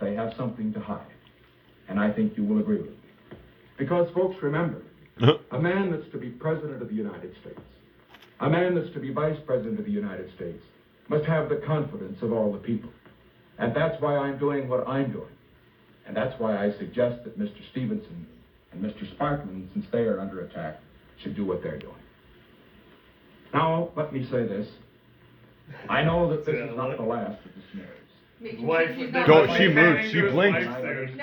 that they have something to hide. And I think you will agree with me. Because, folks, remember, a man that's to be President of the United States, a man that's to be Vice President of the United States, must have the confidence of all the people. And that's why I'm doing what I'm doing. And that's why I suggest that Mr. Stevenson and Mr. Sparkman, since they are under attack, should do what they're doing. Now, let me say this. I know that this is not the last of the snares. Don't, she moved. She blinked.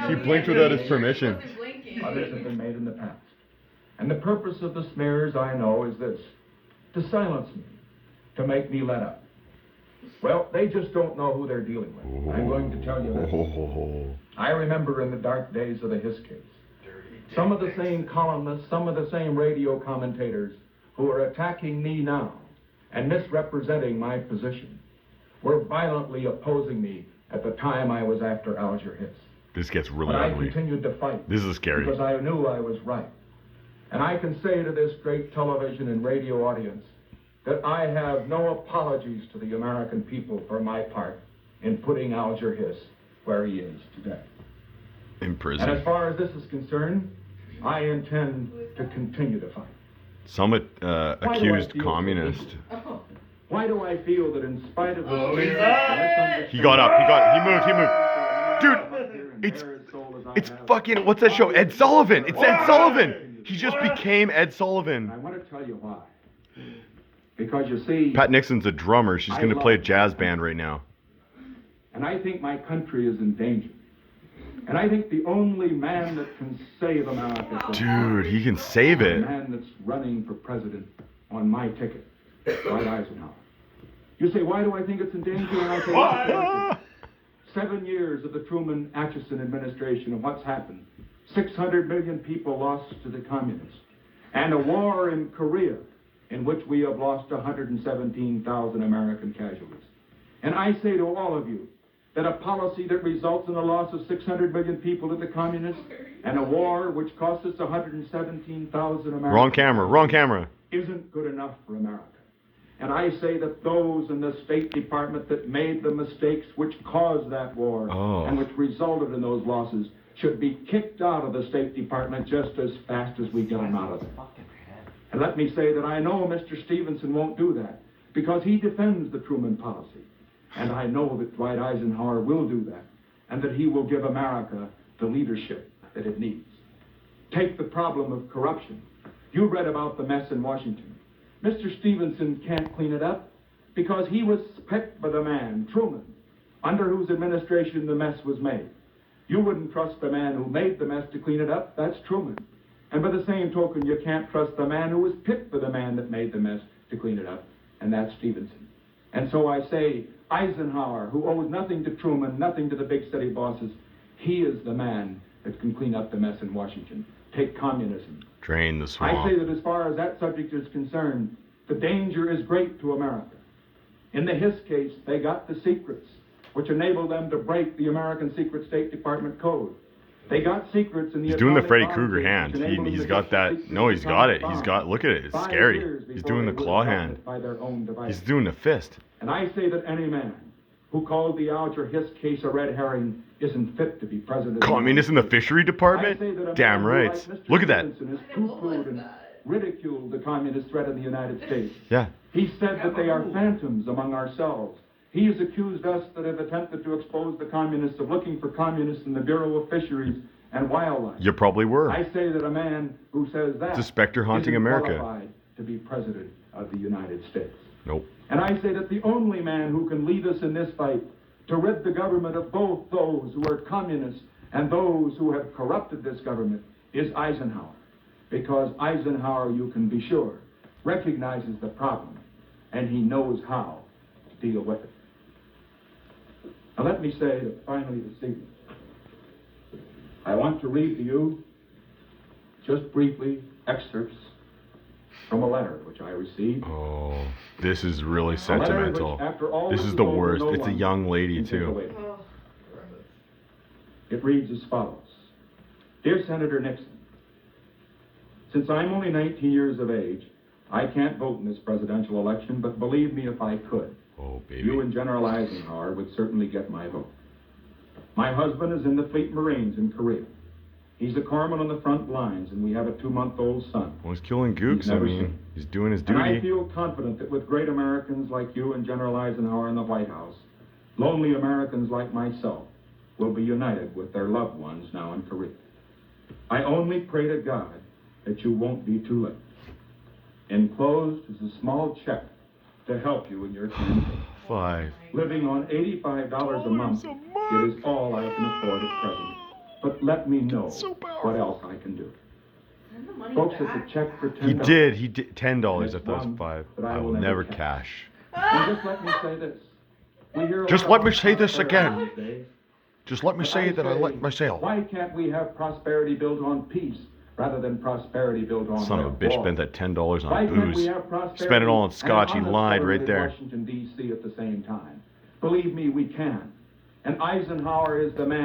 She blinked without his permission. Others have been made in the past. And the purpose of the snares, I know, is this: to silence me, to make me let up. Well, they just don't know who they're dealing with. I'm going to tell you this. I remember in the dark days of the Hiss case, some of the same columnists, some of the same radio commentators who are attacking me now and misrepresenting my position were violently opposing me at the time I was after Alger Hiss. This gets really but ugly. I continued to fight. This is scary. Because I knew I was right. And I can say to this great television and radio audience that I have no apologies to the American people for my part in putting Alger Hiss where he is today. In prison. And as far as this is concerned, I intend to continue to fight. Some accused communist. Why do I feel that in spite of the... He got up. He moved. Dude, it's fucking, what's that show? Ed Sullivan. It's Ed Sullivan. He just became Ed Sullivan. I want to tell you why. Because you see... Pat Nixon's a drummer. She's going to play a jazz band right now. And I think my country is in danger. And I think the only man that can save America... Dude, he can save it. The man that's running for president on my ticket, Dwight Eisenhower. You say, why do I think it's in danger? And I say, What? 7 years of the Truman-Atchison administration and what's happened. 600 million people lost to the communists. And a war in Korea in which we have lost 117,000 American casualties. And I say to all of you that a policy that results in the loss of 600 million people to the communists and a war which costs us 117,000 Americans... Wrong camera. ...isn't good enough for America. And I say that those in the State Department that made the mistakes which caused that war and which resulted in those losses should be kicked out of the State Department just as fast as we get them out of it. And let me say that I know Mr. Stevenson won't do that because he defends the Truman policy. And I know that Dwight Eisenhower will do that and that he will give America the leadership that it needs. Take the problem of corruption. You read about the mess in Washington. Mr. Stevenson can't clean it up because he was picked by the man, Truman, under whose administration the mess was made. You wouldn't trust the man who made the mess to clean it up. That's Truman. And by the same token, you can't trust the man who was picked by the man that made the mess to clean it up, and that's Stevenson. And so I say, Eisenhower, who owes nothing to Truman, nothing to the big city bosses, he is the man that can clean up the mess in Washington. Take communism. Drain the swamp. I say that as far as that subject is concerned, the danger is great to America. In the Hiss case, they got the secrets, which enabled them to break the American Secret State Department code. They got secrets in the... He's doing the Freddy Krueger hand. He's got that... No, he's got it. He's got... Look at it. It's scary. He's doing the claw hand. He's doing the fist. And I say that any man who called the Alger Hiss case a red herring isn't fit to be president. Communist in the fishery department? Damn right. Look at that. Ridiculed the communist threat in the United States. Yeah. He said that they are phantoms among ourselves. He has accused us that have attempted to expose the communists of looking for communists in the Bureau of Fisheries and Wildlife. You probably were. I say that a man who says that it's a specter haunting America. Qualified to be president of the United States. Nope. And I say that the only man who can lead us in this fight to rid the government of both those who are communists and those who have corrupted this government is Eisenhower. Because Eisenhower, you can be sure, recognizes the problem and he knows how to deal with it. Now let me say that finally this evening, I want to read to you, just briefly, excerpts from a letter which I received. Oh, this is really sentimental. Which, this is the worst. It's a young lady, too. It reads as follows. Dear Senator Nixon, since I'm only 19 years of age, I can't vote in this presidential election, but believe me if I could, oh, baby. you and General Eisenhower would certainly get my vote. My husband is in the Fleet Marines in Korea. He's a corpsman on the front lines, and we have a 2-month-old son. Well, he's killing gooks. He's I never mean, seen. he's doing his And I duty. feel confident that with great Americans like you and General Eisenhower in the White House, lonely Americans like myself will be united with their loved ones now in Korea. I only pray to God that you won't be too late. Enclosed is a small check to help you in your campaign. 5. Living on $85 a month, it is all I can afford at present. But let me know what else I can do. Send the money Folks, back. it's a check for $10. He did $10. I thought it was One 5. that I will never cash. And just let me say this. We hear a Just lot let me about say this prosperity again. these days. Just let me But say that I say, like myself. Why can't we have prosperity built on peace rather than prosperity built on Son of a bitch war? spent that $10 Why on can't we booze. have prosperity Spent it all on and scotch. He honest lied government right in there. Washington, D.C. at the same time? Believe me, we can. And Eisenhower is the man